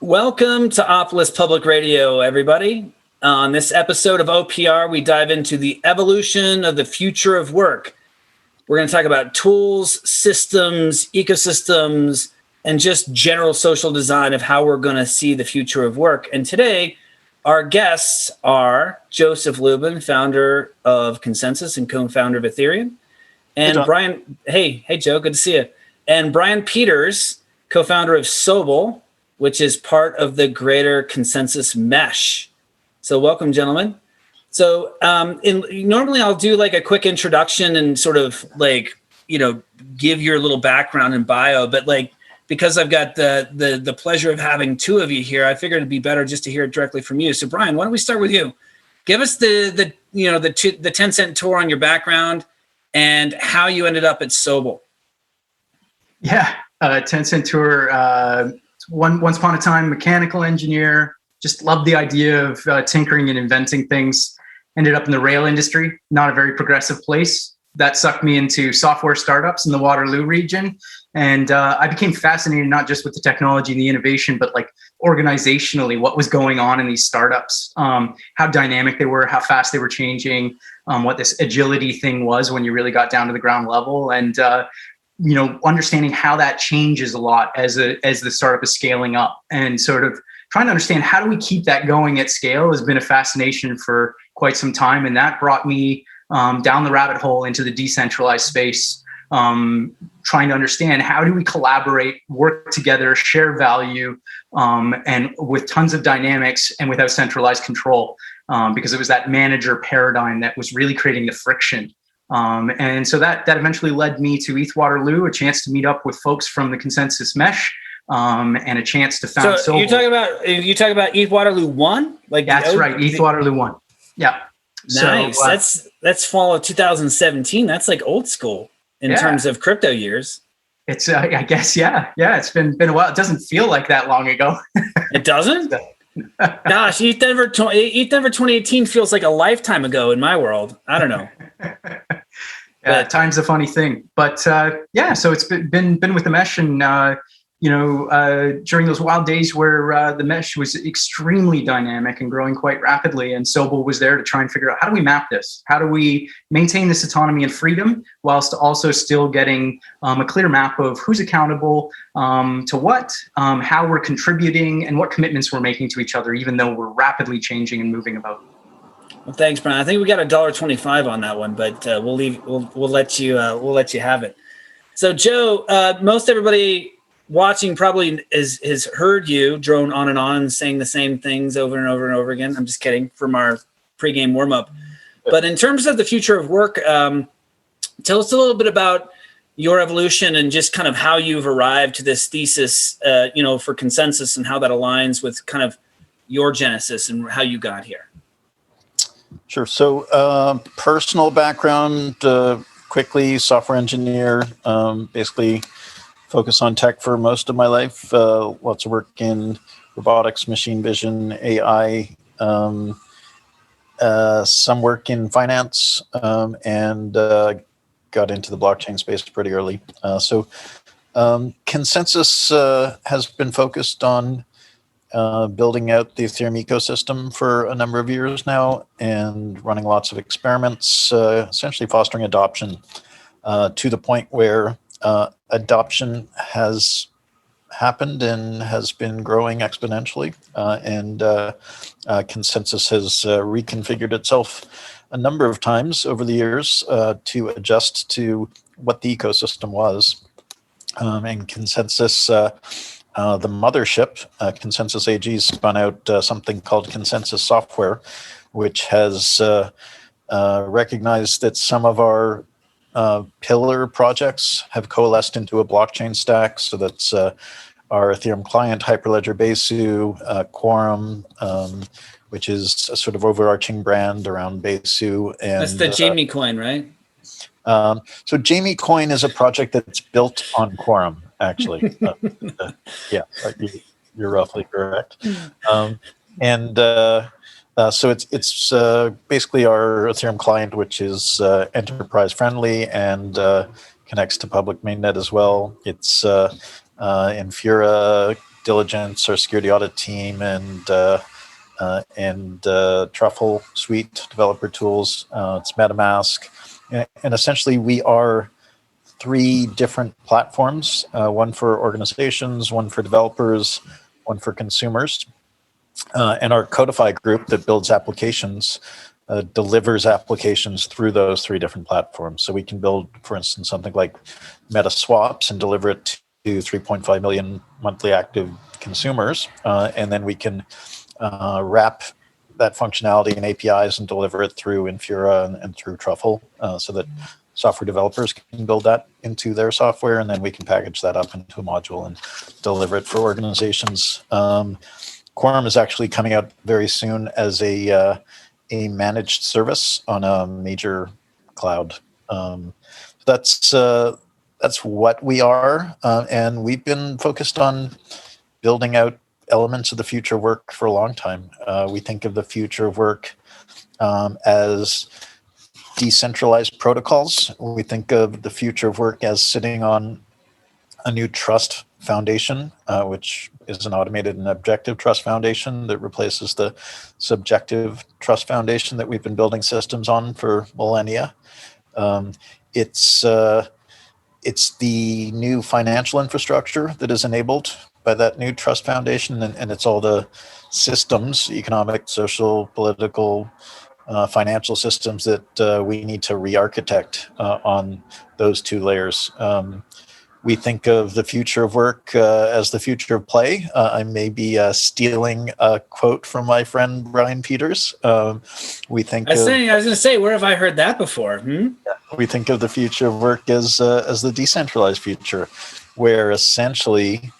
Welcome to Opolis Public Radio, everybody. On this episode of OPR, we dive into the evolution of the future of work. We're going to talk about tools, systems, ecosystems, and just general social design of how we're going to see the future of work. And today, our guests are Joseph Lubin, founder of ConsenSys and co-founder of Ethereum, and Brian. Hey, Joe, good to see you. And Brian Peters, co-founder of Sobol, which is part of the greater ConsenSys mesh. So welcome, gentlemen. So normally I'll do like a quick introduction and sort of like, give your little background and bio, but like, because I've got the pleasure of having two of you here, I figured it'd be better just to hear it directly from you. So Brian, why don't we start with you? Give us the 10-cent tour on your background and how you ended up at Sobol. Yeah, 10-cent tour. Once upon a time, mechanical engineer, just loved the idea of tinkering and inventing things. Ended up in the rail industry, not a very progressive place. That sucked me into software startups in the Waterloo region. And I became fascinated not just with the technology and the innovation, but like organizationally, what was going on in these startups, how dynamic they were, how fast they were changing, what this agility thing was when you really got down to the ground level. And understanding how that changes a lot as the startup is scaling up, and sort of trying to understand how do we keep that going at scale has been a fascination for quite some time. And that brought me down the rabbit hole into the decentralized space, trying to understand how do we collaborate, work together, share value, and with tons of dynamics and without centralized control, because it was that manager paradigm that was really creating the friction. And so that eventually led me to ETH Waterloo, a chance to meet up with folks from the ConsenSys mesh, and a chance to found. So you talk about ETH Waterloo 1? That's right, ETH Waterloo 1. Yeah. Nice. So, that's fall of 2017. That's like old school in terms of crypto years. It's I guess it's been a while. It doesn't feel like that long ago. It doesn't? Gosh, ETH Denver 2018 feels like a lifetime ago in my world. I don't know. Time's a funny thing, but so it's been with the mesh, and during those wild days where the mesh was extremely dynamic and growing quite rapidly, and Sobol was there to try and figure out, how do we map this? How do we maintain this autonomy and freedom whilst also still getting a clear map of who's accountable to what, how we're contributing, and what commitments we're making to each other, even though we're rapidly changing and moving about. Well, thanks, Brian. I think we got $1.25 on that one, but we'll let you have it. So, Joe, most everybody watching probably has heard you drone on and on saying the same things over and over and over again. I'm just kidding, from our pregame warm up. But in terms of the future of work, tell us a little bit about your evolution and just kind of how you've arrived to this thesis, for ConsenSys, and how that aligns with kind of your genesis and how you got here. Sure. So personal background, quickly, software engineer, basically focus on tech for most of my life. Lots of work in robotics, machine vision, AI, some work in finance, and got into the blockchain space pretty early. So ConsenSys has been focused on building out the Ethereum ecosystem for a number of years now, and running lots of experiments, essentially fostering adoption to the point where adoption has happened and has been growing exponentially. And ConsenSys has reconfigured itself a number of times over the years to adjust to what the ecosystem was. And ConsenSys, the mothership, ConsenSys AG, spun out something called ConsenSys Software, which has recognized that some of our pillar projects have coalesced into a blockchain stack. So that's our Ethereum client, Hyperledger Besu, Quorum, which is a sort of overarching brand around Besu. And that's the Jamie coin, right? So Jamie Coin is a project that's built on Quorum, actually. You're roughly correct. So it's basically our Ethereum client, which is enterprise friendly and connects to public mainnet as well. It's Infura, Diligence, our security audit team, and Truffle Suite developer tools. It's MetaMask, and essentially we are 3 different platforms: one for organizations, one for developers, one for consumers. And our Codify group that builds applications delivers applications through those 3 different platforms. So we can build, for instance, something like Meta Swaps and deliver it to 3.5 million monthly active consumers. And then we can wrap that functionality in APIs and deliver it through Infura and through Truffle so that software developers can build that into their software, and then we can package that up into a module and deliver it for organizations. Quorum is actually coming out very soon as a managed service on a major cloud. That's what we are, and we've been focused on building out elements of the future of work for a long time. We think of the future of work as decentralized protocols. We think of the future of work as sitting on a new trust foundation, which is an automated and objective trust foundation that replaces the subjective trust foundation that we've been building systems on for millennia. It's the new financial infrastructure that is enabled by that new trust foundation, and it's all the systems, economic, social, political, financial systems that we need to re-architect on those 2 layers. We think of the future of work as the future of play. I may be stealing a quote from my friend Brian Peters. We think. I was going to say, where have I heard that before? We think of the future of work as the decentralized future, where essentially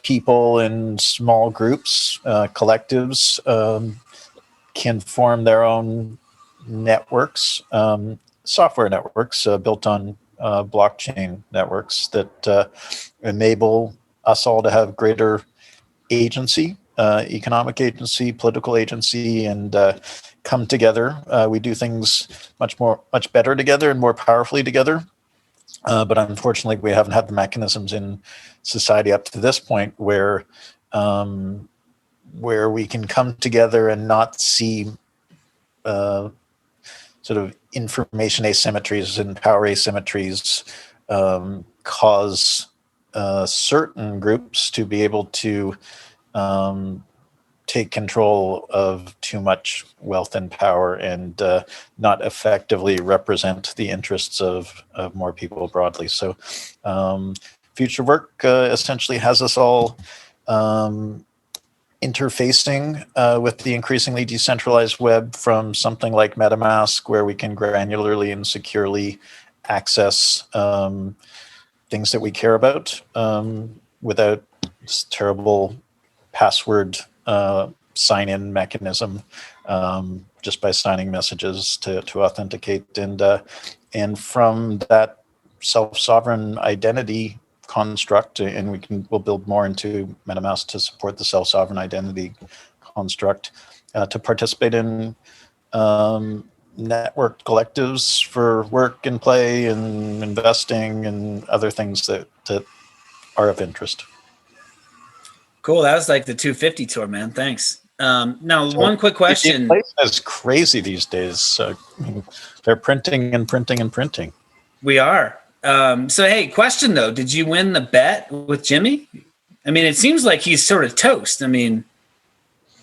people in small groups, collectives, can form their own networks, software networks built on blockchain networks that enable us all to have greater agency, economic agency, political agency, and come together. We do things much better together and more powerfully together. But unfortunately, we haven't had the mechanisms in society up to this point where we can come together and not see sort of information asymmetries and power asymmetries cause certain groups to be able to take control of too much wealth and power and not effectively represent the interests of more people broadly. So future work essentially has us all interfacing with the increasingly decentralized web from something like MetaMask, where we can granularly and securely access things that we care about without this terrible password sign-in mechanism, just by signing messages to authenticate, and from that self-sovereign identity construct, and we'll build more into MetaMask to support the self-sovereign identity construct, to participate in networked collectives for work and play and investing and other things that are of interest. Cool. That was like the 250 tour, man. Thanks. Now, one quick question. Inflation is crazy these days. They're printing and printing and printing. We are. So, hey, question though, did you win the bet with Jimmy? I mean, it seems like he's sort of toast. I mean,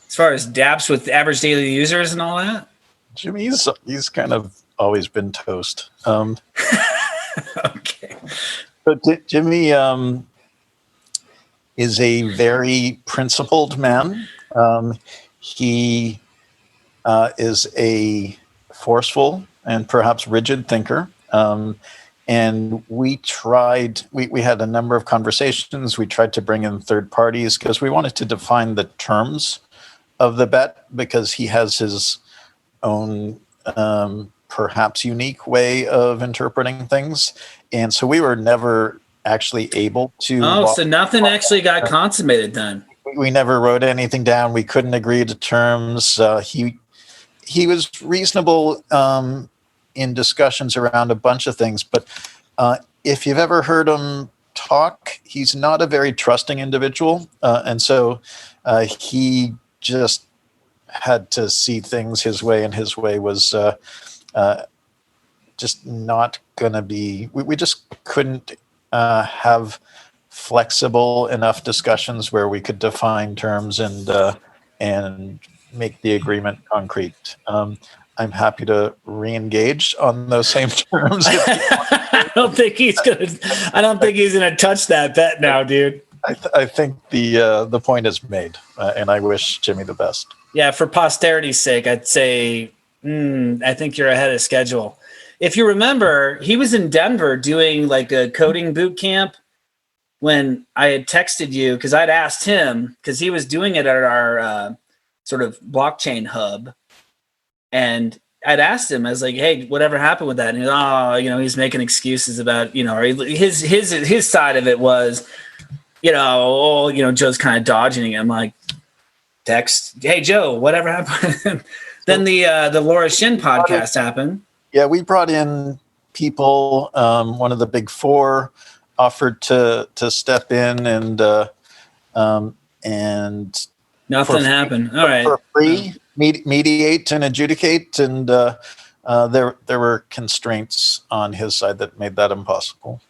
as far as dApps with average daily users and all that. Jimmy's kind of always been toast. Okay. But Jimmy is a very principled man. He is a forceful and perhaps rigid thinker. And we had a number of conversations. We tried to bring in third parties because we wanted to define the terms of the bet, because he has his own perhaps unique way of interpreting things. And so we were never actually able to. Oh, so nothing actually got consummated then. We never wrote anything down. We couldn't agree to terms. He was reasonable in discussions around a bunch of things, but if you've ever heard him talk. He's not a very trusting individual. And so he just had to see things his way, and his way was just not going to be, we just couldn't have flexible enough discussions where we could define terms and make the agreement concrete. I'm happy to re-engage on those same terms. I don't think he's gonna touch that bet now, dude. I think the point is made, and I wish Jimmy the best. Yeah, for posterity's sake, I'd say I think you're ahead of schedule. If you remember, he was in Denver doing like a coding boot camp when I had texted you, because I'd asked him, because he was doing it at our sort of blockchain hub. And I'd asked him, I was like, hey, whatever happened with that? And he was, he's making excuses about, or his side of it was, Joe's kind of dodging it. I'm like, text, hey, Joe, whatever happened? Then the Laura Shin podcast happened. Yeah, we brought in people. One of the big four offered to step in, and nothing happened. All right, for free, mediate and adjudicate, and there were constraints on his side that made that impossible.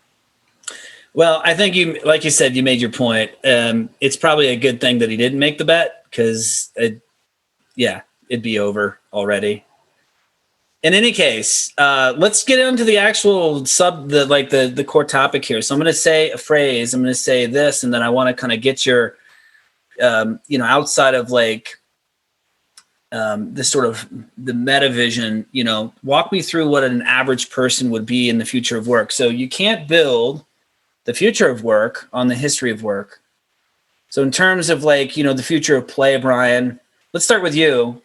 Well, I think like you said, you made your point. It's probably a good thing that he didn't make the bet, because it'd be over already. In any case, let's get into the actual the core topic here. So I'm going to say a phrase. I'm going to say this, and then I want to kind of get your, outside of this sort of the meta vision. Walk me through what an average person would be in the future of work. So you can't build the future of work on the history of work. So in terms of the future of play, Brian, let's start with you.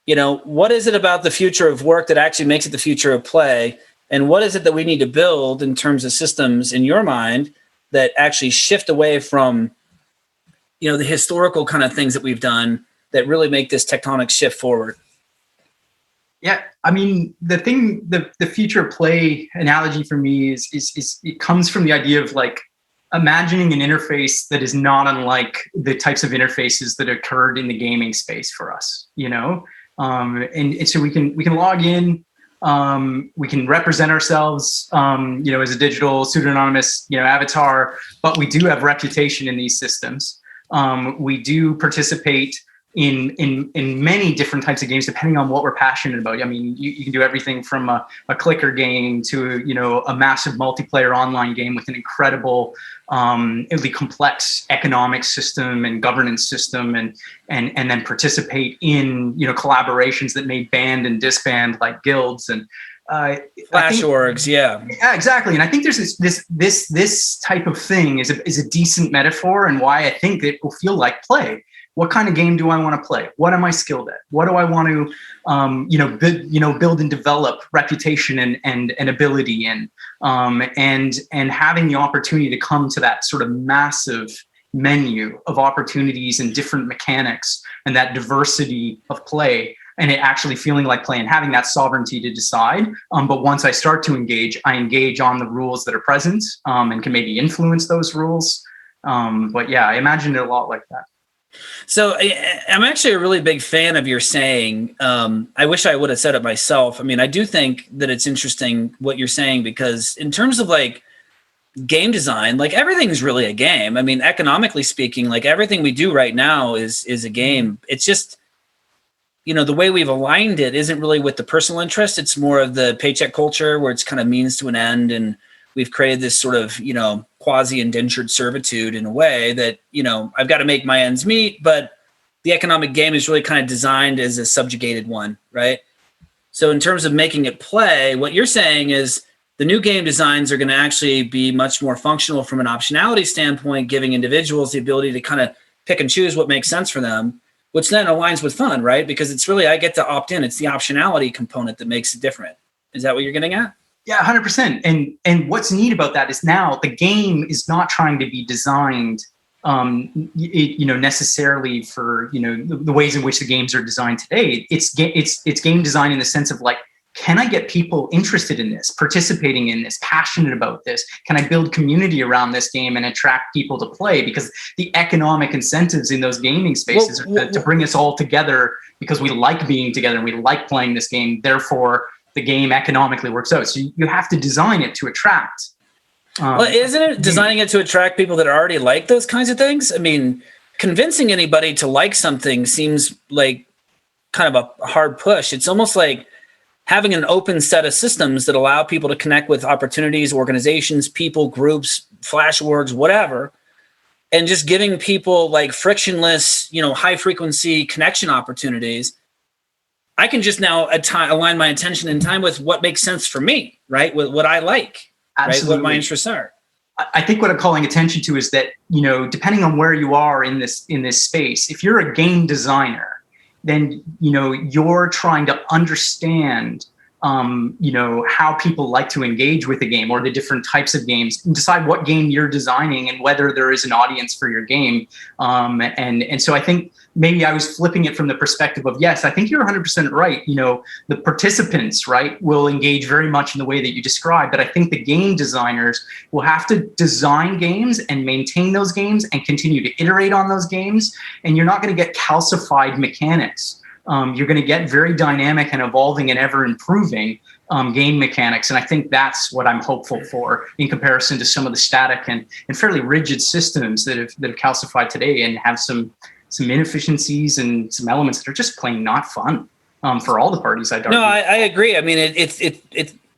What is it about the future of work that actually makes it the future of play? And what is it that we need to build in terms of systems in your mind that actually shift away from, the historical kind of things that we've done that really make this tectonic shift forward? Yeah, I mean, the future of play analogy for me is it comes from the idea of imagining an interface that is not unlike the types of interfaces that occurred in the gaming space for us, and so we can log in, we can represent ourselves, as a digital pseudonymous, avatar, but we do have reputation in these systems. We do participate in many different types of games, depending on what we're passionate about. I mean, you can do everything from a clicker game to, a massive multiplayer online game with an incredible, really complex economic system and governance system, and then participate in, collaborations that may band and disband like guilds and Flash orgs. Yeah, exactly. And I think there's this type of thing is a decent metaphor, and why I think it will feel like play. What kind of game do I want to play? What am I skilled at? What do I want to, build and develop reputation and ability in? And having the opportunity to come to that sort of massive menu of opportunities and different mechanics and that diversity of play, and it actually feeling like play and having that sovereignty to decide. But once I start to engage, I engage on the rules that are present, and can maybe influence those rules. But yeah, I imagine it a lot like that. So I'm actually a really big fan of your saying. I wish I would have said it myself. I mean, I do think that it's interesting what you're saying, because in terms of game design, everything's really a game. I mean, economically speaking, everything we do right now is a game. It's just, the way we've aligned it isn't really with the personal interest. It's more of the paycheck culture, where it's kind of means to an end. And we've created this sort of, quasi-indentured servitude in a way that, I've got to make my ends meet, but the economic game is really kind of designed as a subjugated one, right? So in terms of making it play, what you're saying is the new game designs are going to actually be much more functional from an optionality standpoint, giving individuals the ability to kind of pick and choose what makes sense for them, which then aligns with fun, right? Because it's really, I get to opt in. It's the optionality component that makes it different. Is that what you're getting at? Yeah, 100%. And what's neat about that is now the game is not trying to be designed, necessarily for, the ways in which the games are designed today. It's game design in the sense of can I get people interested in this, participating in this, passionate about this? Can I build community around this game and attract people to play? Because the economic incentives in those gaming spaces are to bring us all together because we like being together and we like playing this game. Therefore, the game economically works out. So you have to design it to attract. Well, isn't it designing it to attract people that already like those kinds of things? I mean, convincing anybody to like something seems like kind of a hard push. It's almost like having an open set of systems that allow people to connect with opportunities, organizations, people, groups, flash orgs, whatever, and just giving people like frictionless, high frequency connection opportunities. I can just now align my attention and time with what makes sense for me, right? With what I like, Absolutely. Right? What my interests are. I think what I'm calling attention to is that, depending on where you are in this space, if you're a game designer, then, you're trying to understand, how people like to engage with a game or the different types of games and decide what game you're designing and whether there is an audience for your game. And so I think maybe I was flipping it from the perspective of, yes, I think you're 100% right. The participants, right, will engage very much in the way that you described, but I think the game designers will have to design games and maintain those games and continue to iterate on those games. And you're not going to get calcified mechanics. You're going to get very dynamic and evolving and ever improving game mechanics. And I think that's what I'm hopeful for in comparison to some of the static and fairly rigid systems that have calcified today and have some inefficiencies and some elements that are just plain not fun for all the parties. I'd argue. No, I agree. I mean, it's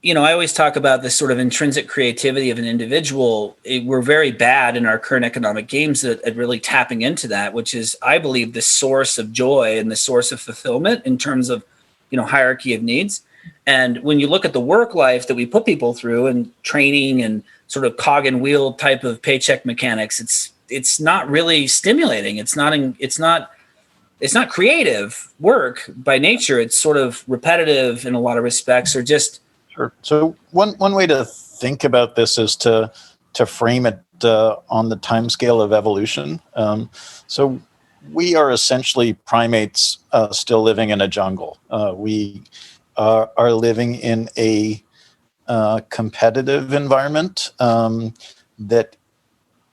I always talk about this sort of intrinsic creativity of an individual. We're very bad in our current economic games at really tapping into that, which is, I believe, the source of joy and the source of fulfillment in terms of, hierarchy of needs. And when you look at the work life that we put people through and training and sort of cog and wheel type of paycheck mechanics, it's not really stimulating. It's not creative work by nature. It's sort of repetitive in a lot of respects, or just. Sure. So one way to think about this is to frame it on the timescale of evolution. So we are essentially primates still living in a jungle. We are living in a competitive environment that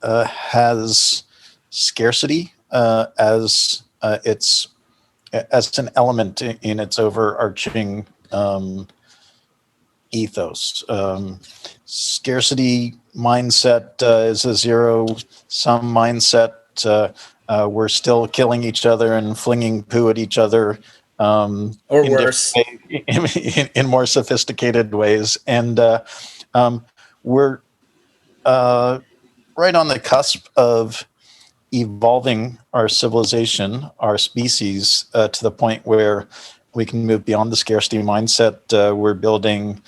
has scarcity as an element in its overarching ethos. Scarcity mindset is a zero-sum mindset. We're still killing each other and flinging poo at each other. Or worse. In more sophisticated ways. And we're right on the cusp of evolving our civilization, our species, to the point where we can move beyond the scarcity mindset. We're building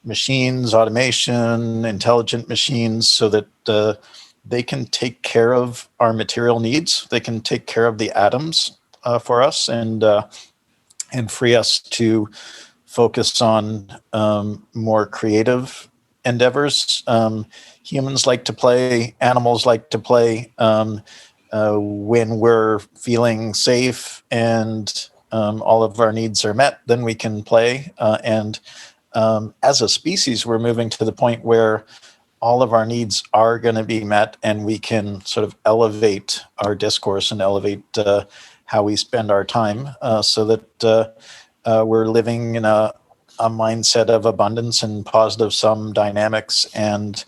machines, automation, intelligent machines, so that they can take care of our material needs. They can take care of the atoms for us and free us to focus on more creative endeavors. Humans like to play. Animals like to play. When we're feeling safe and all of our needs are met, then we can play. And as a species, we're moving to the point where all of our needs are going to be met, and we can sort of elevate our discourse and elevate how we spend our time, so that we're living in a mindset of abundance and positive sum dynamics. And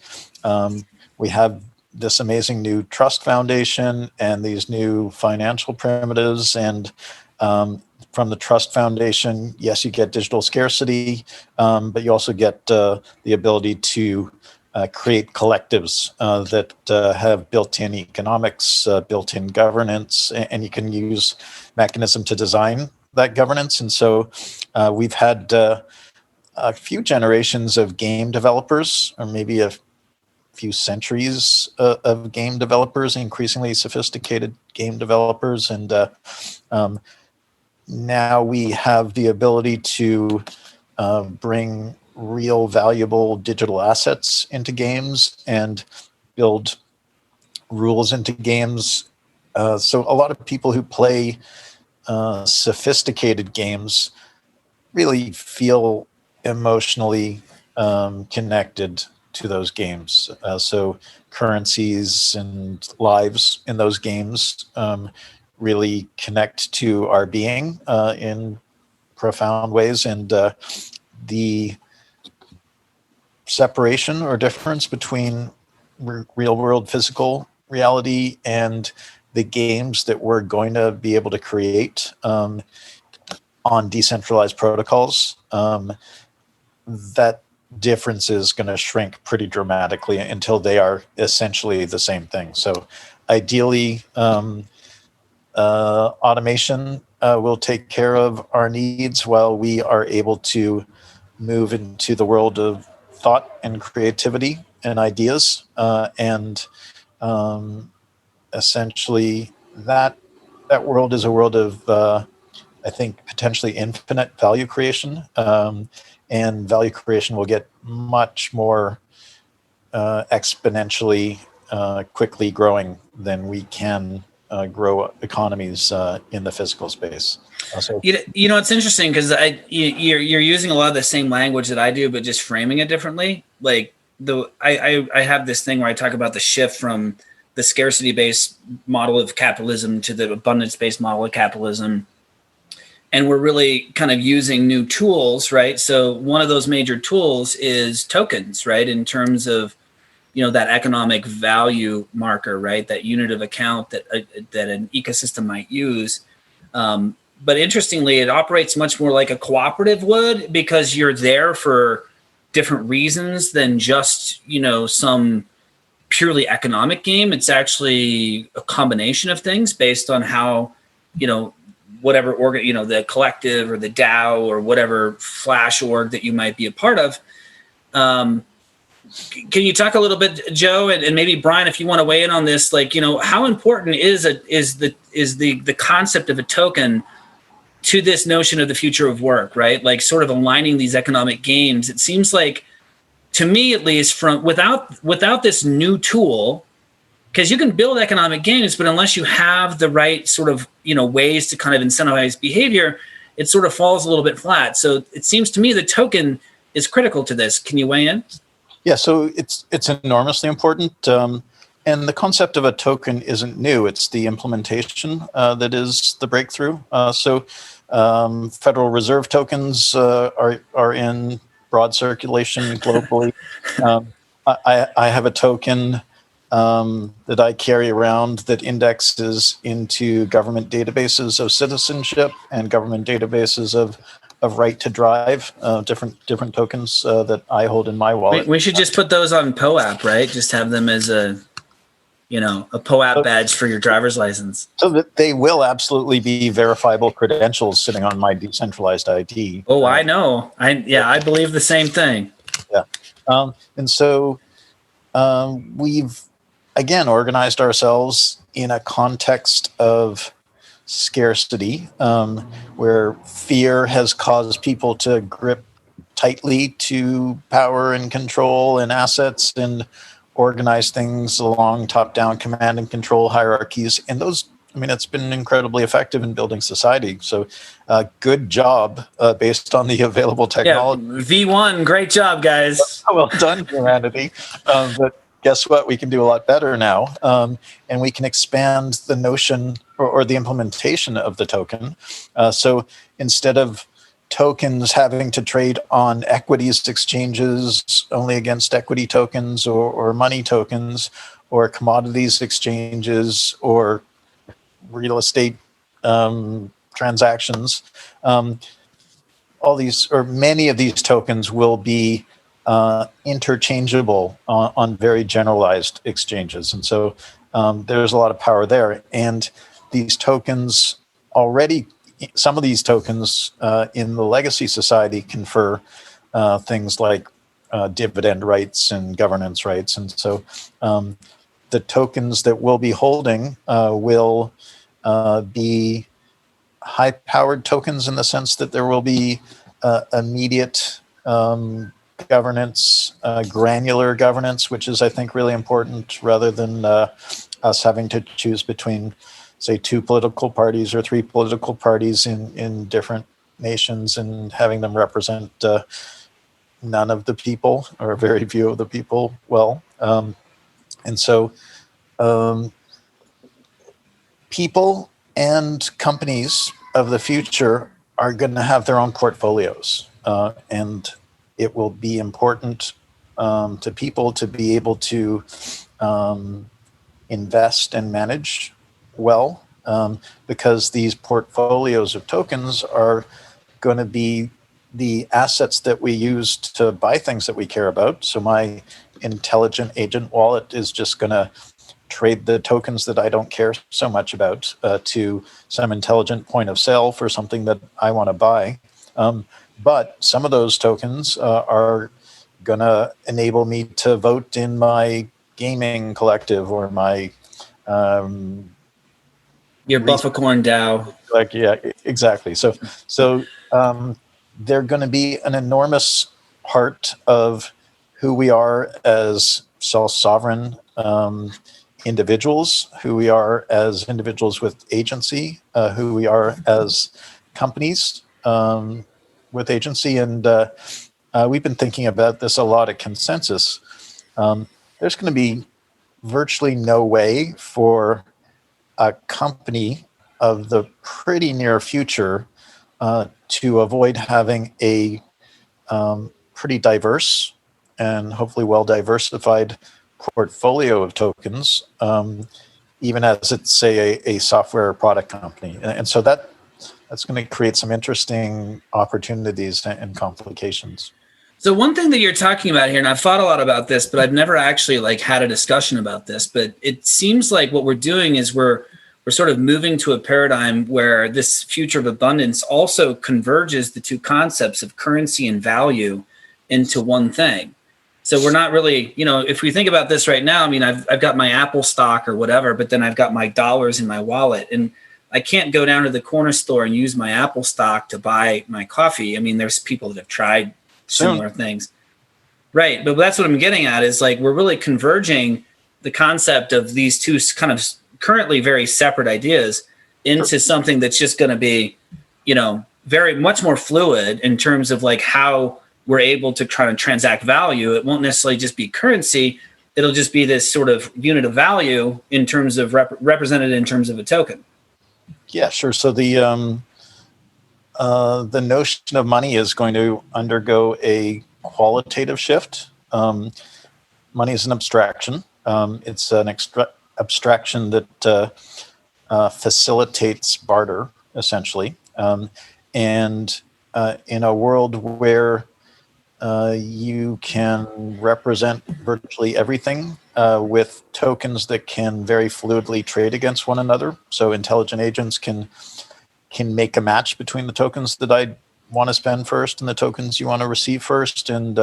we have this amazing new trust foundation and these new financial primitives. And from the trust foundation, yes, you get digital scarcity, but you also get the ability to create collectives that have built-in economics, built-in governance, and you can use mechanism to design that governance. And so we've had a few generations of game developers, or maybe a few centuries of game developers, increasingly sophisticated game developers. And now we have the ability to bring real valuable digital assets into games and build rules into games. So a lot of people who play sophisticated games really feel emotionally connected to those games. So currencies and lives in those games really connect to our being in profound ways. And the separation or difference between real world physical reality and the games that we're going to be able to create on decentralized protocols, that difference is going to shrink pretty dramatically until they are essentially the same thing. So ideally, automation will take care of our needs while we are able to move into the world of thought and creativity and ideas. Essentially that world is a world of, I think, potentially infinite value creation. And value creation will get much more exponentially quickly growing than we can grow economies in the physical space. So, it's interesting because you're using a lot of the same language that I do, but just framing it differently. Like I have this thing where I talk about the shift from the scarcity-based model of capitalism to the abundance-based model of capitalism. And we're really kind of using new tools, right? So one of those major tools is tokens, right? In terms of, that economic value marker, right? That unit of account that an ecosystem might use. But interestingly, it operates much more like a cooperative would, because you're there for different reasons than just, some purely economic game. It's actually a combination of things based on how, whatever organ, the collective or the DAO or whatever flash org that you might be a part of. Can you talk a little bit, Joe, and maybe Brian, if you want to weigh in on this, how important is the concept of a token to this notion of the future of work, right? Like sort of aligning these economic games. It seems like, to me at least, without this new tool, because you can build economic gains, but unless you have the right sort of, ways to kind of incentivize behavior, it sort of falls a little bit flat. So it seems to me the token is critical to this. Can you weigh in? Yeah, so it's enormously important. And the concept of a token isn't new. It's the implementation that is the breakthrough. Federal Reserve tokens are in broad circulation globally. I have a token that I carry around that indexes into government databases of citizenship and government databases of right to drive, different tokens that I hold in my wallet. We should just put those on POAP, right? Just have them as a POAP badge for your driver's license. So that they will absolutely be verifiable credentials sitting on my decentralized ID. Oh, I know. I believe the same thing. Yeah. And so we've, again, organized ourselves in a context of scarcity, where fear has caused people to grip tightly to power and control and assets and organize things along top-down command and control hierarchies. And those, it's been incredibly effective in building society. So good job based on the available technology. Yeah, V1, great job, guys. Well done, humanity. But guess what? We can do a lot better now. And we can expand the notion or the implementation of the token. So instead of tokens having to trade on equities exchanges only against equity tokens or money tokens or commodities exchanges or real estate transactions, all these or many of these tokens will be interchangeable on very generalized exchanges. And so there's a lot of power there. And these tokens already, some of these tokens in the legacy society confer things like dividend rights and governance rights. And so the tokens that we'll be holding will be high-powered tokens in the sense that there will be immediate governance, granular governance, which is, I think, really important rather than us having to choose between, say, 2 political parties or 3 political parties in different nations and having them represent none of the people, or very few of the people, well. And so people and companies of the future are going to have their own portfolios. And it will be important to people to be able to invest and manage well, because these portfolios of tokens are going to be the assets that we use to buy things that we care about. So my intelligent agent wallet is just going to trade the tokens that I don't care so much about to some intelligent point of sale for something that I want to buy. But some of those tokens are going to enable me to vote in my gaming collective or my your Buffacorn DAO. Like, yeah, exactly. So they're going to be an enormous part of who we are as self-sovereign individuals, who we are as individuals with agency, who we are as companies with agency. And we've been thinking about this a lot at ConsenSys. There's going to be virtually no way for a company of the pretty near future to avoid having a pretty diverse and hopefully well diversified portfolio of tokens, even as it's, say, a software product company. And so that's going to create some interesting opportunities and complications. So one thing that you're talking about here, and I've thought a lot about this, but I've never actually had a discussion about this, but it seems like what we're doing is we're sort of moving to a paradigm where this future of abundance also converges the two concepts of currency and value into one thing. So we're not really, if we think about this right now, I mean, I've got my Apple stock or whatever, but then I've got my dollars in my wallet, and I can't go down to the corner store and use my Apple stock to buy my coffee. I mean, there's people that have tried similar things. Right. But that's what I'm getting at is we're really converging the concept of these two kind of currently very separate ideas into something that's just going to be, very much more fluid in terms of how we're able to try to transact value. It won't necessarily just be currency. It'll just be this sort of unit of value in terms of represented in terms of a token. Yeah, sure. So the notion of money is going to undergo a qualitative shift. Money is an abstraction. It's an abstraction that facilitates barter, essentially. And in a world where you can represent virtually everything with tokens that can very fluidly trade against one another. So intelligent agents can make a match between the tokens that I want to spend first and the tokens you want to receive first. And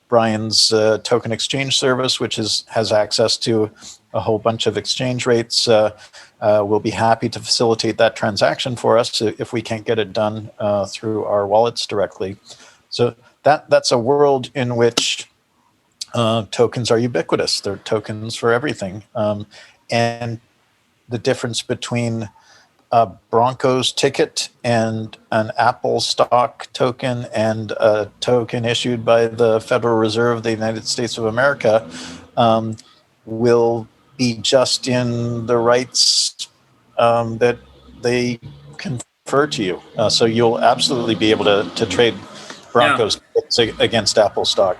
Brian's token exchange service, which has access to a whole bunch of exchange rates, will be happy to facilitate that transaction for us if we can't get it done through our wallets directly. So that's a world in which tokens are ubiquitous. They're tokens for everything. And the difference between a Broncos ticket and an Apple stock token and a token issued by the Federal Reserve of the United States of America will be just in the rights that they confer to you. So you'll absolutely be able to trade Broncos against Apple stock.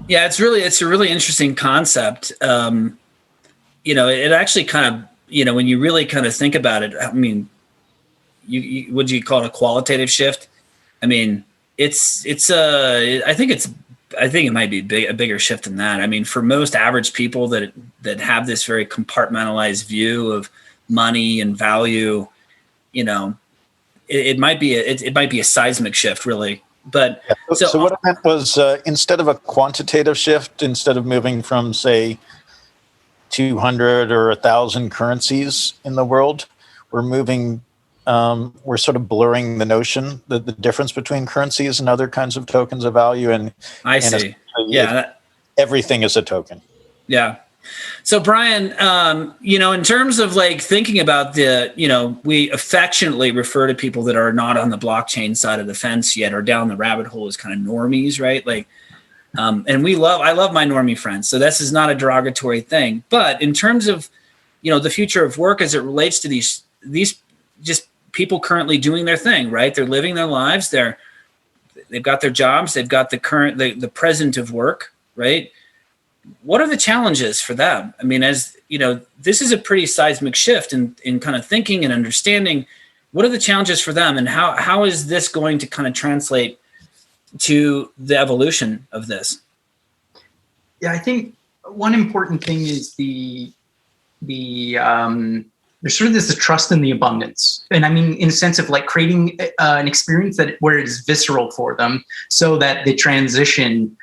Yeah, it's a really interesting concept. It actually kind of, when you really kind of think about it, I mean, you would you call it a qualitative shift? I mean, I think it might be a bigger shift than that. I mean, for most average people that have this very compartmentalized view of money and value, it might be a seismic shift, really. But so what I meant was instead of a quantitative shift, instead of moving from, say, 200 or 1,000 currencies in the world, we're sort of blurring the notion, the difference between currencies and other kinds of tokens of value. And I see. Everything is a token. Yeah. So Brian, in terms of like thinking about we affectionately refer to people that are not on the blockchain side of the fence yet or down the rabbit hole as kind of normies, right? Like, and I love my normie friends. So this is not a derogatory thing, but in terms of, the future of work as it relates to these just people currently doing their thing, right? They're living their lives. They've got their jobs. They've got the present of work, right? What are the challenges for them? I mean, as this is a pretty seismic shift in kind of thinking and understanding. What are the challenges for them, and how is this going to kind of translate to the evolution of this? Yeah, I think one important thing is there's sort of this trust in the abundance, and I mean in the sense of like creating an experience where it is visceral for them, so that they transition.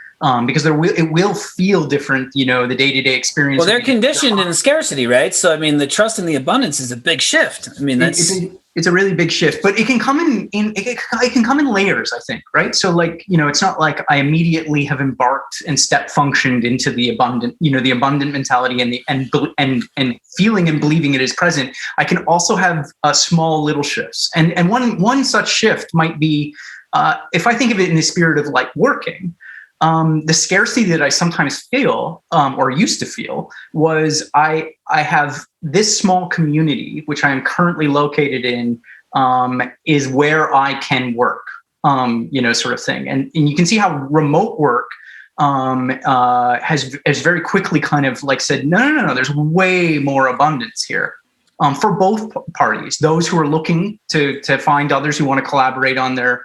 Because it will feel different, the day-to-day experience. Well, they're conditioned in scarcity, right? So, I mean, the trust in the abundance is a big shift. I mean, it's a really big shift, but it can come it can come in layers, I think, right? So, like, it's not like I immediately have embarked and step functioned into the abundant, the abundant mentality and feeling and believing it is present. I can also have small little shifts, and one such shift might be, if I think of it in the spirit of like working. The scarcity that I sometimes feel, or used to feel, was I have this small community, which I am currently located in, is where I can work, sort of thing. And you can see how remote work has very quickly kind of like said, no, there's way more abundance here. For both parties, those who are looking to find others who want to collaborate on their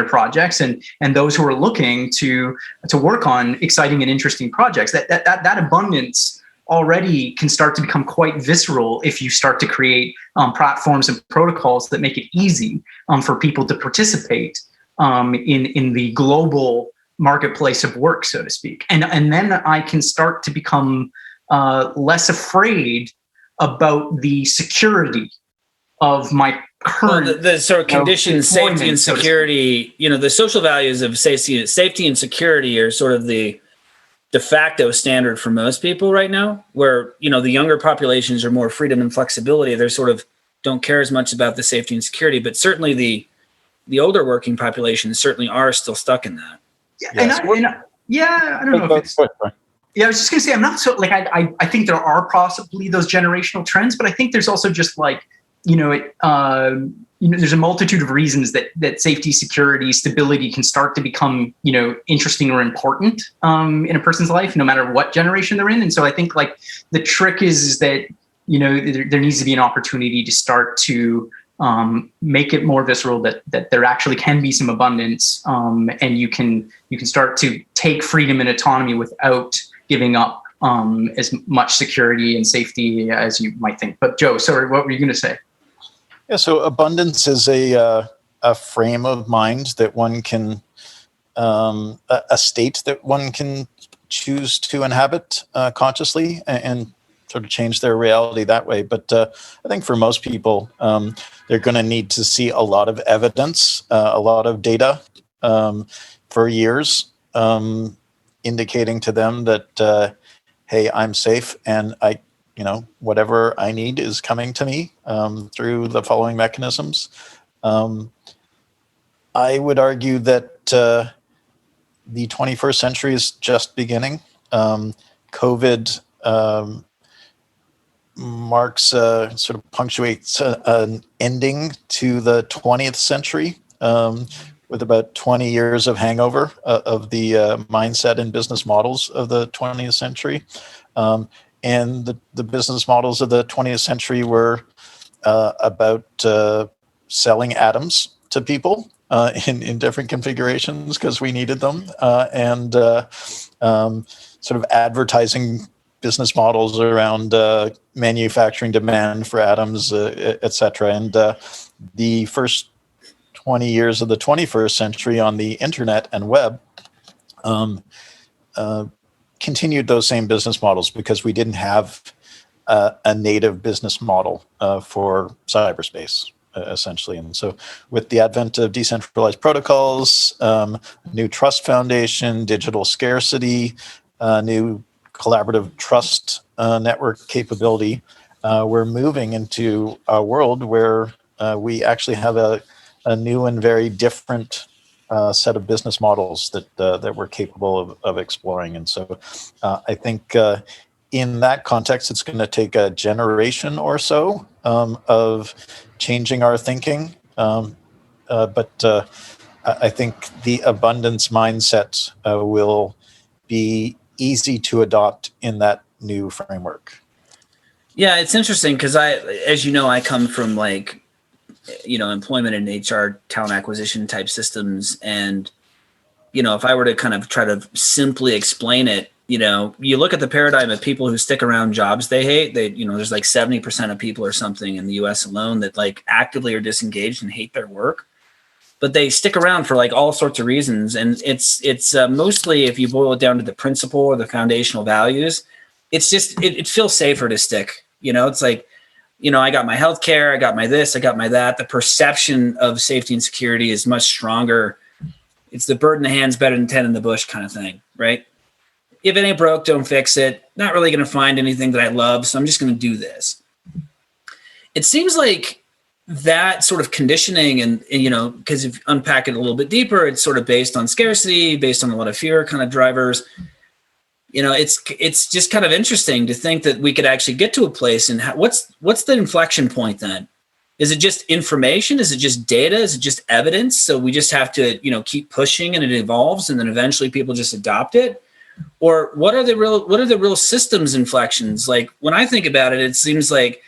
projects, and those who are looking to work on exciting and interesting projects. That abundance already can start to become quite visceral if you start to create platforms and protocols that make it easy for people to participate in the global marketplace of work, so to speak. And then I can start to become less afraid about the security of my current, the sort of conditions, safety and security, the social values of safety and security are sort of the de facto standard for most people right now, where, the younger populations are more freedom and flexibility. They're sort of don't care as much about the safety and security, but certainly the older working populations certainly are still stuck in that. Yeah. Yes. I don't know if it's... Yeah, I was just going to say, I'm not so like, I think there are possibly those generational trends, but I think there's also just like, there's a multitude of reasons that safety, security, stability can start to become, interesting or important in a person's life, no matter what generation they're in. And so I think like the trick is that, there needs to be an opportunity to start to make it more visceral, that there actually can be some abundance, and you can start to take freedom and autonomy without giving up as much security and safety as you might think. But Joe, sorry, what were you going to say? Yeah, so abundance is a frame of mind that one can, a state that one can choose to inhabit consciously and sort of change their reality that way. But I think for most people, they're going to need to see a lot of evidence, a lot of data for years, indicating to them that, hey, I'm safe and whatever I need is coming to me through the following mechanisms. I would argue that the 21st century is just beginning. COVID marks, sort of punctuates an ending to the 20th century with about 20 years of hangover of the mindset and business models of the 20th century. And the business models of the 20th century were about selling atoms to people in different configurations because we needed them, and sort of advertising business models around manufacturing demand for atoms, et cetera. And the first 20 years of the 21st century on the internet and web continued those same business models because we didn't have a native business model for cyberspace, essentially. And so with the advent of decentralized protocols, new trust foundation, digital scarcity, new collaborative trust network capability, we're moving into a world where we actually have a new and very different set of business models that we're capable of exploring. And so I think in that context, it's going to take a generation or so of changing our thinking. But I think the abundance mindset will be easy to adopt in that new framework. Yeah, it's interesting because as you know, I come from employment and HR, talent acquisition type systems. And, if I were to kind of try to simply explain it, you look at the paradigm of people who stick around jobs they hate. There's like 70% of people or something in the US alone that like actively are disengaged and hate their work, but they stick around for like all sorts of reasons. And it's mostly, if you boil it down to the principle or the foundational values, it's just, it feels safer to stick. It's like, I got my healthcare, I got my this, I got my that. The perception of safety and security is much stronger. It's the bird in the hand's better than 10 in the bush kind of thing, right? If it ain't broke, don't fix it. Not really going to find anything that I love, so I'm just going to do this. It seems like that sort of conditioning and because if you unpack it a little bit deeper, it's sort of based on scarcity, based on a lot of fear kind of drivers. It's just kind of interesting to think that we could actually get to a place. And what's the inflection point then? Is it just information? Is it just data? Is it just evidence? So we just have to, keep pushing and it evolves and then eventually people just adopt it? Or what are the real systems inflections? Like when I think about it, it seems like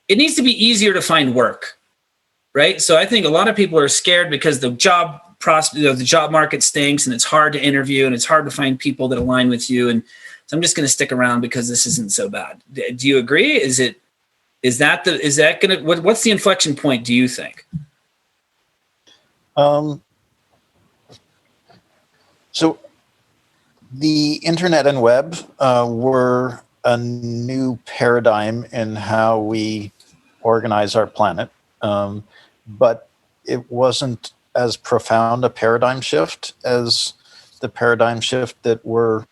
it needs to be easier to find work, right? So I think a lot of people are scared because the job market stinks and it's hard to interview and it's hard to find people that align with you. And so I'm just going to stick around because this isn't so bad. Do you agree? What's the inflection point, do you think? So the internet and web were a new paradigm in how we organize our planet. But it wasn't as profound a paradigm shift as the paradigm shift that we're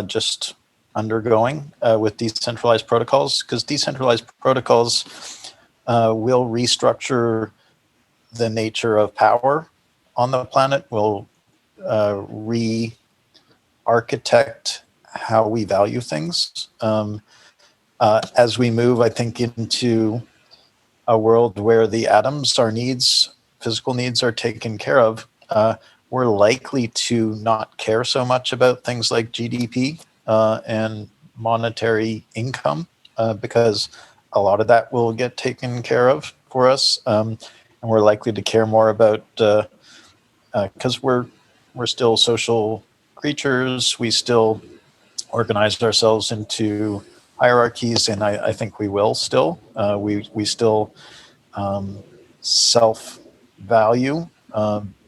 just undergoing with decentralized protocols, because decentralized protocols will restructure the nature of power on the planet, will re-architect how we value things. As we move, I think, into a world where the atoms, our needs, physical needs are taken care of, we're likely to not care so much about things like GDP and monetary income because a lot of that will get taken care of for us. And we're likely to care more about, because we're still social creatures, we still organize ourselves into hierarchies, and I think we will still. We still self-value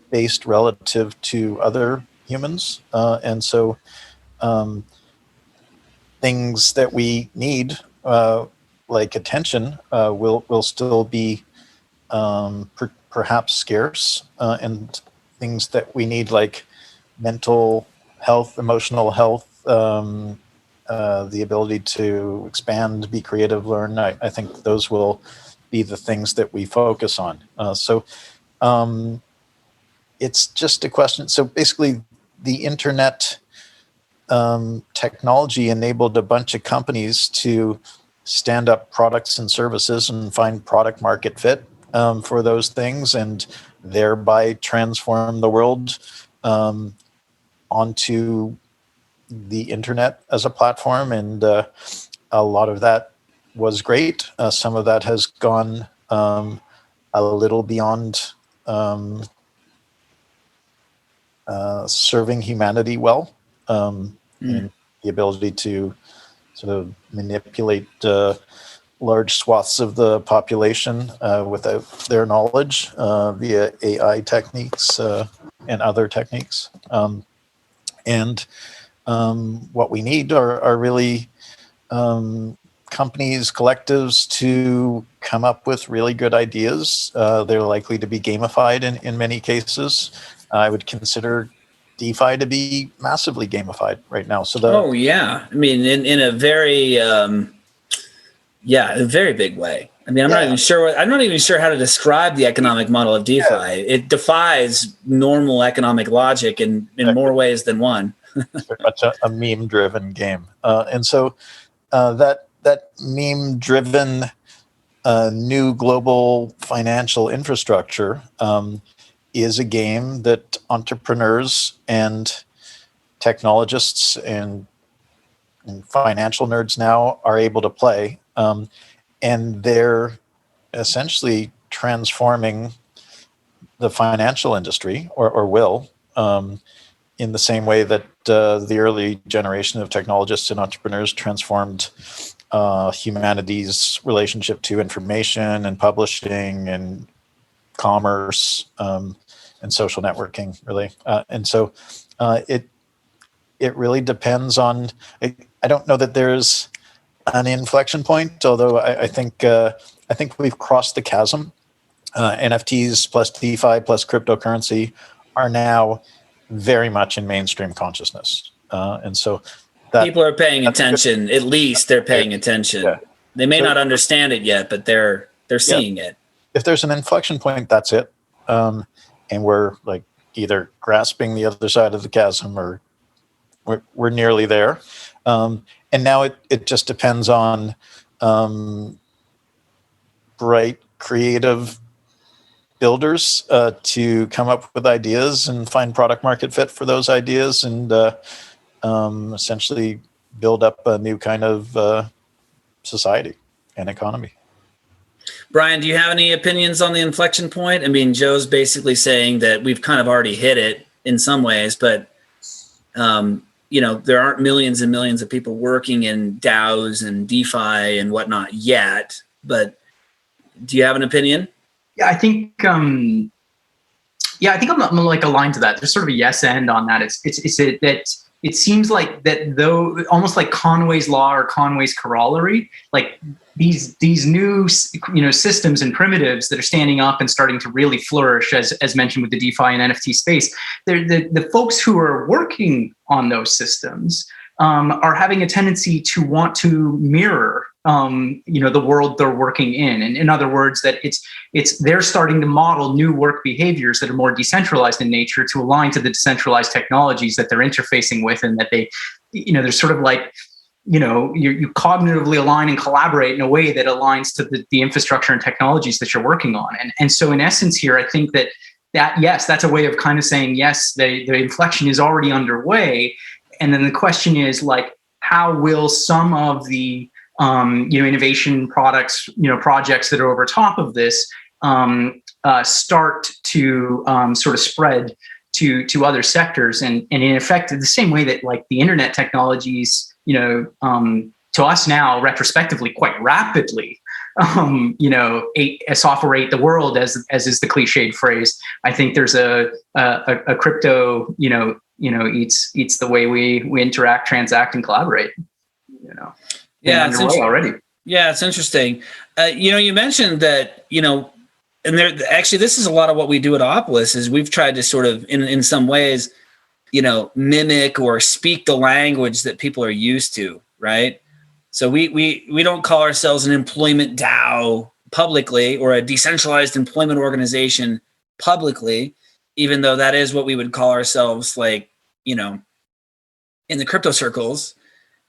based relative to other humans. And so things that we need, like attention, will still be perhaps scarce, and things that we need like mental health, emotional health, the ability to expand, be creative, learn, I think those will be the things that we focus on. So it's just a question. So basically the internet technology enabled a bunch of companies to stand up products and services and find product market fit for those things, and thereby transform the world onto the internet as a platform. And a lot of that was great. Some of that has gone a little beyond serving humanity well, and the ability to sort of manipulate large swaths of the population without their knowledge via AI techniques and other techniques. And what we need are really companies, collectives to come up with really good ideas. They're likely to be gamified in many cases. I would consider DeFi to be massively gamified right now. So oh yeah, I mean, in a very a very big way. I mean, I'm not even sure how to describe the economic model of DeFi. Yeah. It defies normal economic logic in more ways than one. It's very much a meme-driven game, and so that meme-driven new global financial infrastructure is a game that entrepreneurs and technologists and financial nerds now are able to play. And they're essentially transforming the financial industry, or will, in the same way that the early generation of technologists and entrepreneurs transformed humanity's relationship to information and publishing and commerce and social networking, really. And so it really depends on. I don't know that there's an inflection point, although I think we've crossed the chasm. NFTs plus DeFi plus cryptocurrency are now very much in mainstream consciousness, and so people are paying attention. At least they're paying attention. Yeah. They may not understand it yet, but they're seeing it. If there's an inflection point, that's it, and we're like either grasping the other side of the chasm or we're nearly there. And now it just depends on bright, creative builders to come up with ideas and find product market fit for those ideas and essentially build up a new kind of society and economy. Brian, do you have any opinions on the inflection point? I mean, Joe's basically saying that we've kind of already hit it in some ways, but there aren't millions and millions of people working in DAOs and DeFi and whatnot yet, but do you have an opinion? Yeah, I think I'm like aligned to that. There's sort of a yes and on that. It seems like that, though, almost like Conway's law or Conway's corollary, like these new systems and primitives that are standing up and starting to really flourish, as mentioned with the DeFi and NFT space. The folks who are working on those systems are having a tendency to want to mirror the world they're working in. And in other words, that they're starting to model new work behaviors that are more decentralized in nature to align to the decentralized technologies that they're interfacing with, and that they're sort of like, you cognitively align and collaborate in a way that aligns to the infrastructure and technologies that you're working on. And so in essence here, I think that yes, that's a way of kind of saying, yes, the inflection is already underway. And then the question is, like, how will some of the innovation products, projects that are over top of this start to sort of spread to other sectors, and in effect, the same way that like the internet technologies, to us now retrospectively quite rapidly, software ate the world, as is the cliched phrase. I think there's a crypto, eats the way we interact, transact, and collaborate. Yeah, it's already. Yeah, it's interesting. You mentioned that, and there actually, this is a lot of what we do at Opolis is we've tried to sort of, in some ways, mimic or speak the language that people are used to, right? So we don't call ourselves an employment DAO publicly or a decentralized employment organization publicly, even though that is what we would call ourselves, like, in the crypto circles.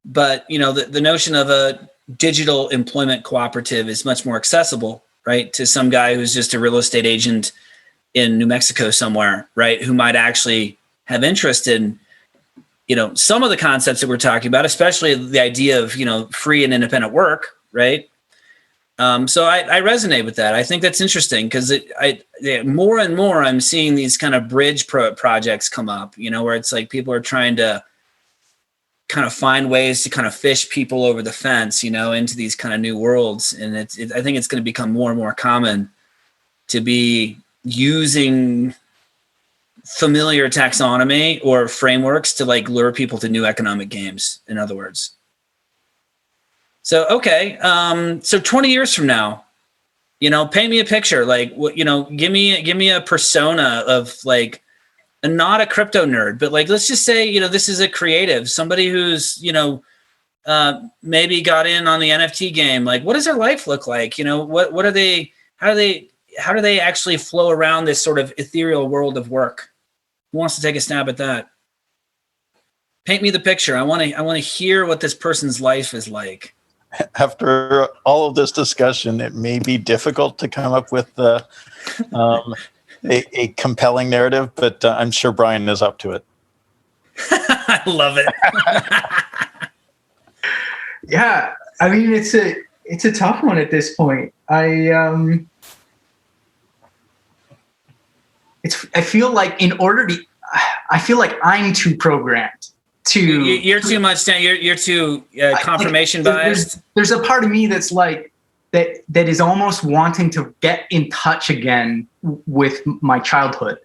But, the notion of a digital employment cooperative is much more accessible, right, to some guy who's just a real estate agent in New Mexico somewhere, right, who might actually have interest in, some of the concepts that we're talking about, especially the idea of, free and independent work, right? So I resonate with that. I think that's interesting because more and more I'm seeing these kind of bridge projects come up, where it's like people are trying to kind of find ways to kind of fish people over the fence, into these kind of new worlds. And I think it's going to become more and more common to be using familiar taxonomy or frameworks to like lure people to new economic games, in other words. So, okay. So 20 years from now, paint me a picture, like, give me a persona of like and not a crypto nerd, but like, let's just say, this is a creative, somebody who's, maybe got in on the NFT game. Like, what does their life look like? What are they, how do they actually flow around this sort of ethereal world of work? Who wants to take a stab at that? Paint me the picture. I want to hear what this person's life is like. After all of this discussion, it may be difficult to come up with a compelling narrative, but I'm sure Bryan is up to it. I love it. Yeah, I mean, it's a tough one at this point. I feel like I feel like I'm too programmed to. You're too much. You're too confirmation biased. There's a part of me that's like that is almost wanting to get in touch again with my childhood.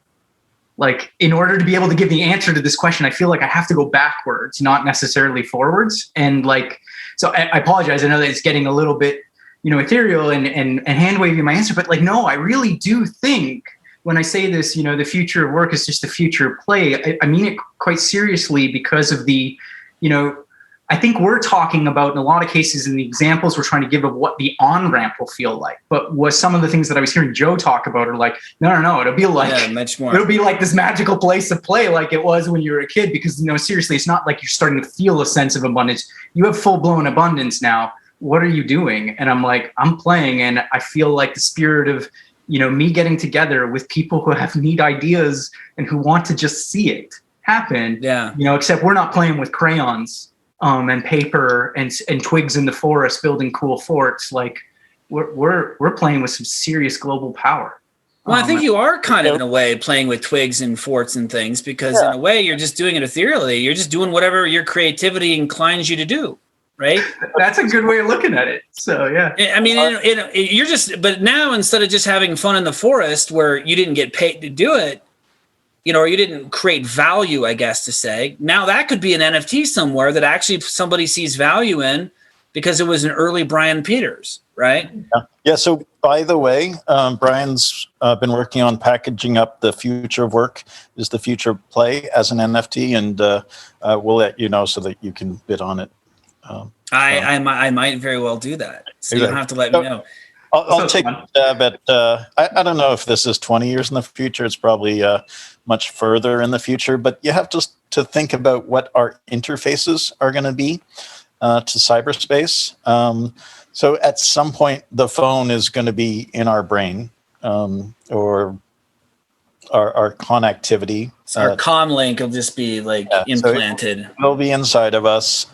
Like, in order to be able to give the answer to this question, I feel like I have to go backwards, not necessarily forwards. And like, so I apologize. I know that it's getting a little bit, ethereal and hand waving my answer, but like, no, I really do think when I say this, the future of work is just the future of play. I mean it quite seriously because of the, I think we're talking about, in a lot of cases, in the examples we're trying to give of what the on-ramp will feel like. But what some of the things that I was hearing Joe talk about are like, no, it'll be like, much more. It'll be like this magical place of play like it was when you were a kid, because, seriously, it's not like you're starting to feel a sense of abundance. You have full-blown abundance now. What are you doing? And I'm like, I'm playing, and I feel like the spirit of, me getting together with people who have neat ideas and who want to just see it happen. Yeah. Except we're not playing with crayons. And paper and twigs in the forest building cool forts. Like we're playing with some serious global power. Well, I think you are kind of, in a way, playing with twigs and forts and things, because in a way you're just doing it ethereally. You're just doing whatever your creativity inclines you to do, right? That's a good way of looking at it. So yeah. I mean, you're just, but now instead of just having fun in the forest where you didn't get paid to do it, or you didn't create value, I guess to say, now that could be an NFT somewhere that actually somebody sees value in because it was an early Brian Peters, right? Yeah. So by the way, Brian's been working on packaging up the future of work is the future of play as an NFT, and we'll let you know so that you can bid on it. I might very well do that. So you don't have to let me know. I'll take a stab at, I don't know if this is 20 years in the future. It's probably much further in the future, but you have to think about what our interfaces are going to be to cyberspace. So at some point, the phone is going to be in our brain, or our connectivity. So our comm link will just be like implanted. So it'll be inside of us.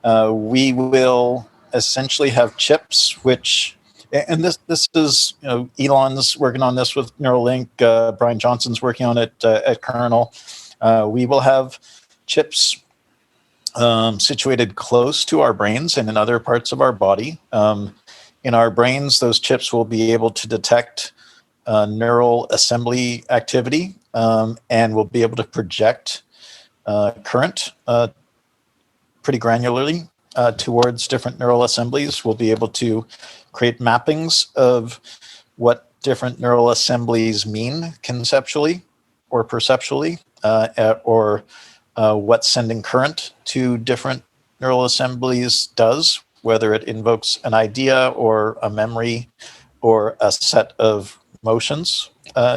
We will essentially have chips, which... And this is, Elon's working on this with Neuralink. Brian Johnson's working on it at Kernel. We will have chips situated close to our brains and in other parts of our body. In our brains, those chips will be able to detect neural assembly activity, and will be able to project current pretty granularly towards different neural assemblies. We'll be able to create mappings of what different neural assemblies mean conceptually or perceptually, or what sending current to different neural assemblies does, whether it invokes an idea or a memory or a set of motions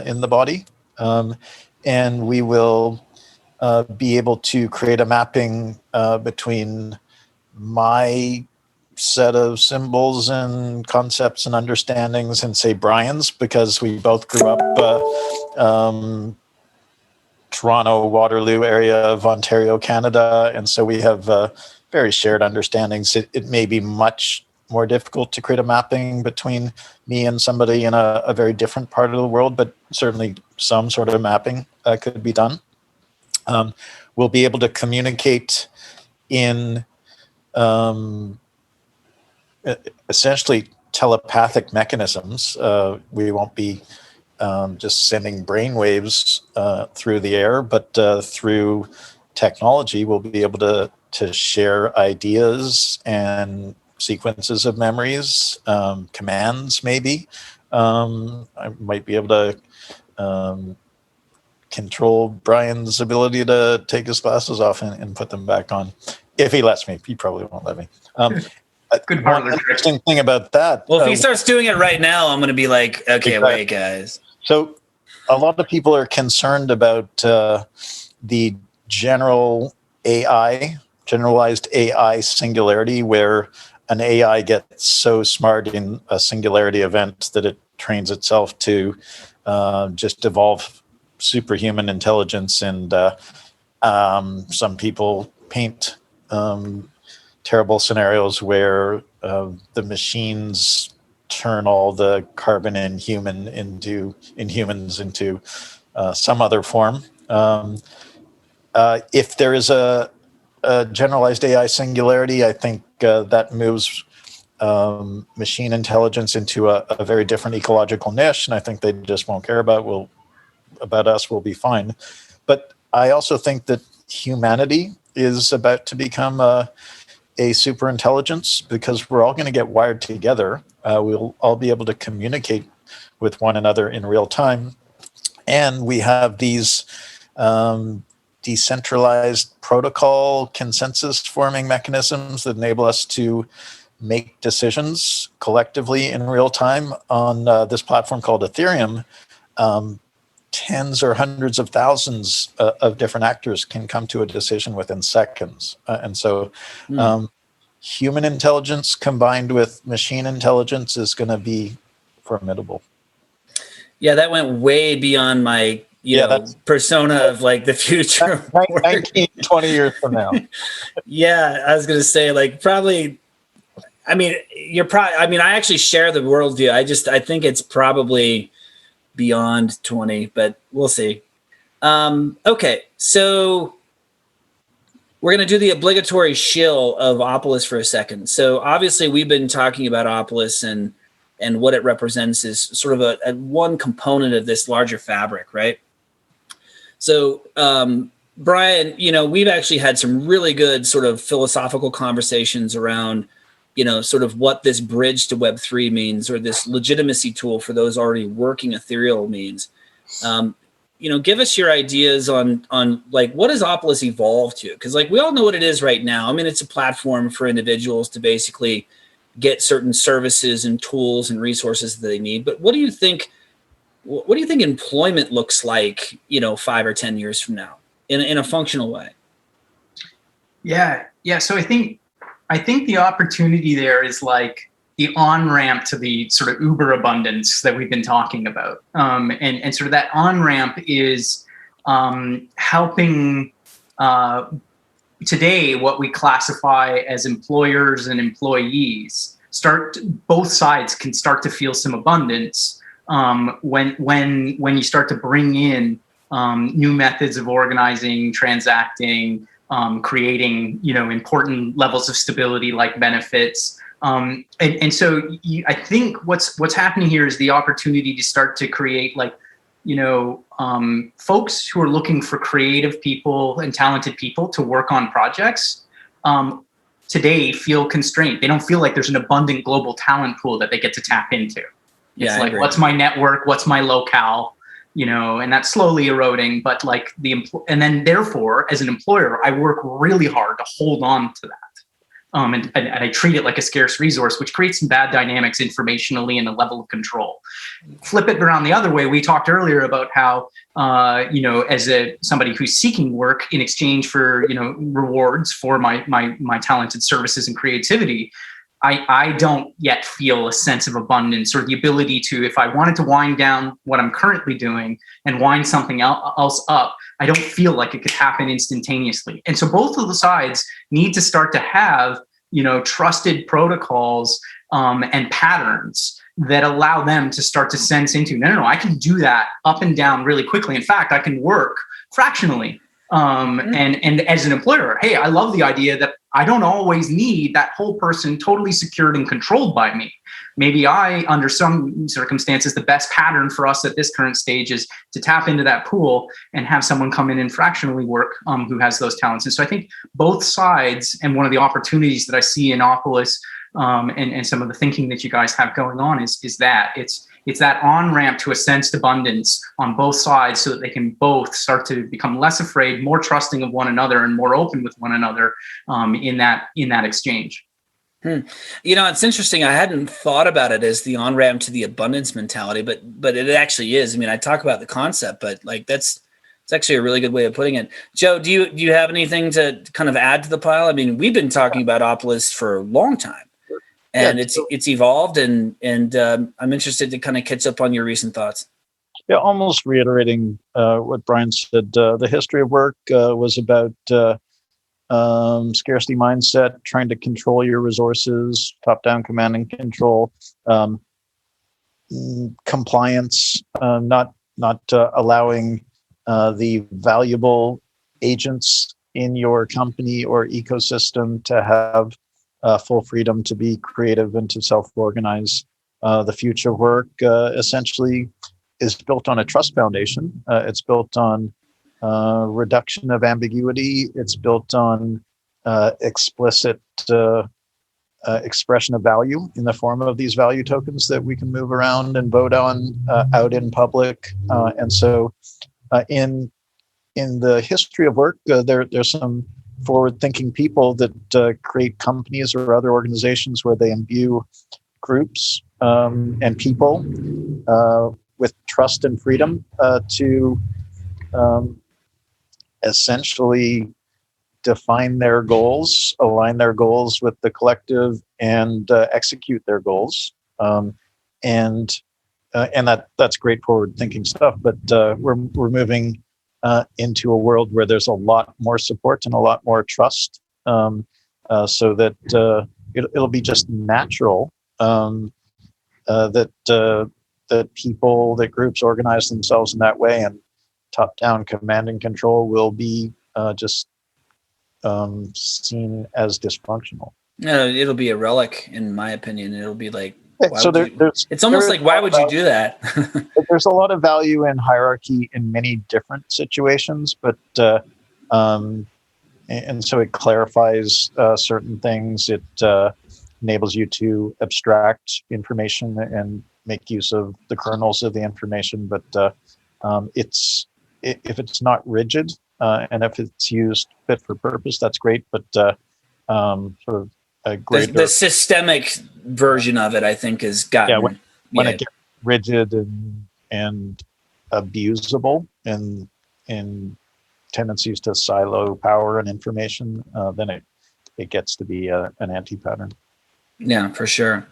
in the body. And we will be able to create a mapping between my set of symbols and concepts and understandings and say Brian's, because we both grew up Toronto, Waterloo area of Ontario, Canada, and so we have very shared understandings. It may be much more difficult to create a mapping between me and somebody in a very different part of the world, but certainly some sort of mapping could be done. We'll be able to communicate in essentially telepathic mechanisms. We won't be just sending brainwaves through the air, but through technology, we'll be able to share ideas and sequences of memories, commands maybe. I might be able to control Brian's ability to take his glasses off and put them back on. If he lets me. He probably won't let me. Good one interesting thing about that. Well, if he starts doing it right now, I'm going to be like, okay, exactly. Wait, guys. So a lot of people are concerned about the generalized AI singularity, where an AI gets so smart in a singularity event that it trains itself to just evolve superhuman intelligence. And some people paint terrible scenarios where the machines turn all the carbon in humans into some other form. If there is a generalized AI singularity, I think that moves machine intelligence into a very different ecological niche, and I think they just won't care about us. We'll be fine. But I also think that humanity is about to become a super intelligence, because we're all going to get wired together. We'll all be able to communicate with one another in real time, and we have these decentralized protocol consensus forming mechanisms that enable us to make decisions collectively in real time on this platform called Ethereum. Tens or hundreds of thousands of different actors can come to a decision within seconds. And so human intelligence combined with machine intelligence is going to be formidable. Yeah, that went way beyond my persona of like the future. 19, 20 years from now. Yeah, I was going to say like probably, I mean, I actually share the worldview. I think it's probably beyond 20, but we'll see. Okay, so we're going to do the obligatory shill of Opolis for a second. So obviously we've been talking about Opolis and what it represents is sort of a one component of this larger fabric, right? So Brian, we've actually had some really good sort of philosophical conversations around, sort of what this bridge to Web3 means, or this legitimacy tool for those already working ethereal means. Give us your ideas on like, what does Opolis evolve to? Because like we all know what it is right now. I mean, it's a platform for individuals to basically get certain services and tools and resources that they need. But what do you think employment looks like, 5 or 10 years from now in a functional way? Yeah. So I think the opportunity there is like the on-ramp to the sort of uber abundance that we've been talking about. And sort of that on-ramp is helping today what we classify as employers and employees both sides can start to feel some abundance when you start to bring in new methods of organizing, transacting, creating, important levels of stability like benefits. And so I think what's happening here is the opportunity to start to create like, folks who are looking for creative people and talented people to work on projects today feel constrained. They don't feel like there's an abundant global talent pool that they get to tap into. It's like, what's my network? What's my locale? And that's slowly eroding, but like and then therefore, as an employer, I work really hard to hold on to that. And I treat it like a scarce resource, which creates some bad dynamics informationally and a level of control. Flip it around the other way. We talked earlier about how, as somebody who's seeking work in exchange for, rewards for my talented services and creativity, I don't yet feel a sense of abundance or the ability to, if I wanted to wind down what I'm currently doing and wind something else up, I don't feel like it could happen instantaneously. And so both of the sides need to start to have, trusted protocols and patterns that allow them to start to sense into, no, I can do that up and down really quickly. In fact, I can work fractionally. And as an employer, hey, I love the idea that I don't always need that whole person totally secured and controlled by me. Maybe under some circumstances, the best pattern for us at this current stage is to tap into that pool and have someone come in and fractionally work who has those talents. And so I think both sides, and one of the opportunities that I see in Opolis and some of the thinking that you guys have going on is that it's that on-ramp to a sensed abundance on both sides, so that they can both start to become less afraid, more trusting of one another, and more open with one another in that exchange. It's interesting. I hadn't thought about it as the on-ramp to the abundance mentality, but it actually is. I mean, I talk about the concept, but like it's actually a really good way of putting it. Joe, do you have anything to kind of add to the pile? I mean, we've been talking about Opolis for a long time, and it's evolved, and I'm interested to kind of catch up on your recent thoughts. Yeah, almost reiterating what Brian said. The history of work was about scarcity mindset, trying to control your resources, top-down command and control, compliance, not allowing the valuable agents in your company or ecosystem to have full freedom to be creative and to self-organize. The future of work essentially is built on a trust foundation. It's built on reduction of ambiguity. It's built on explicit expression of value in the form of these value tokens that we can move around and vote on out in public. And so in the history of work, there's some forward-thinking people that create companies or other organizations where they imbue groups and people with trust and freedom to essentially define their goals, align their goals with the collective, and execute their goals. And that's great forward-thinking stuff. But we're moving into a world where there's a lot more support and a lot more trust, so that it'll be just natural that people, that groups organize themselves in that way, and top-down command and control will be just seen as dysfunctional. No, it'll be a relic, in my opinion. It'll be like, it's almost like, why would you do that? There's a lot of value in hierarchy in many different situations, but and so it clarifies certain things. It enables you to abstract information and make use of the kernels of the information. But if it's not rigid and if it's used fit for purpose, that's great. But sort of a greater, the systemic version of it, I think, is gotten when it gets rigid and abusable and tendencies to silo power and information, then it gets to be an anti-pattern. Yeah, for sure.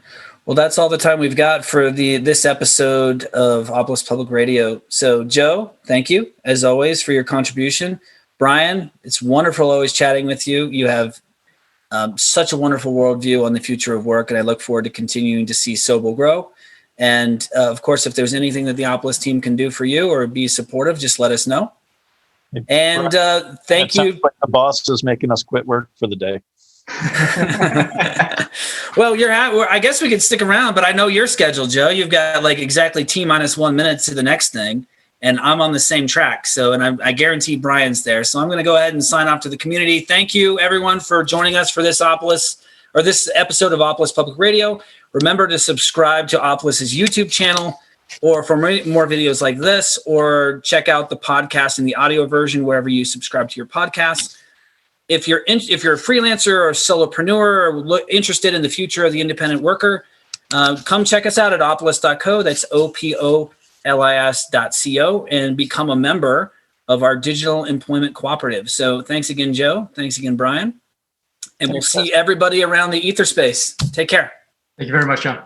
Well, that's all the time we've got for this episode of Opolis Public Radio. So, Joe, thank you, as always, for your contribution. Brian, it's wonderful always chatting with you. You have such a wonderful worldview on the future of work, and I look forward to continuing to see Sobol grow. And, of course, if there's anything that the Opolis team can do for you or be supportive, just let us know. And thank you. Sounds like the boss is making us quit work for the day. Well, I guess we could stick around, but I know your schedule, Joe. You've got like exactly T-1 minute to the next thing, and I'm on the same track. So, and I guarantee Brian's there. So I'm going to go ahead and sign off to the community. Thank you, everyone, for joining us for this this episode of Opolis Public Radio. Remember to subscribe to Opolis's YouTube channel, or for more videos like this, or check out the podcast in the audio version wherever you subscribe to your podcasts. If you're a freelancer or solopreneur or interested in the future of the independent worker, come check us out at opolis.co. That's opolis.co, and become a member of our digital employment cooperative. So thanks again, Joe. Thanks again, Brian. And we'll see everybody around the ether space. Take care. Thank you very much, John.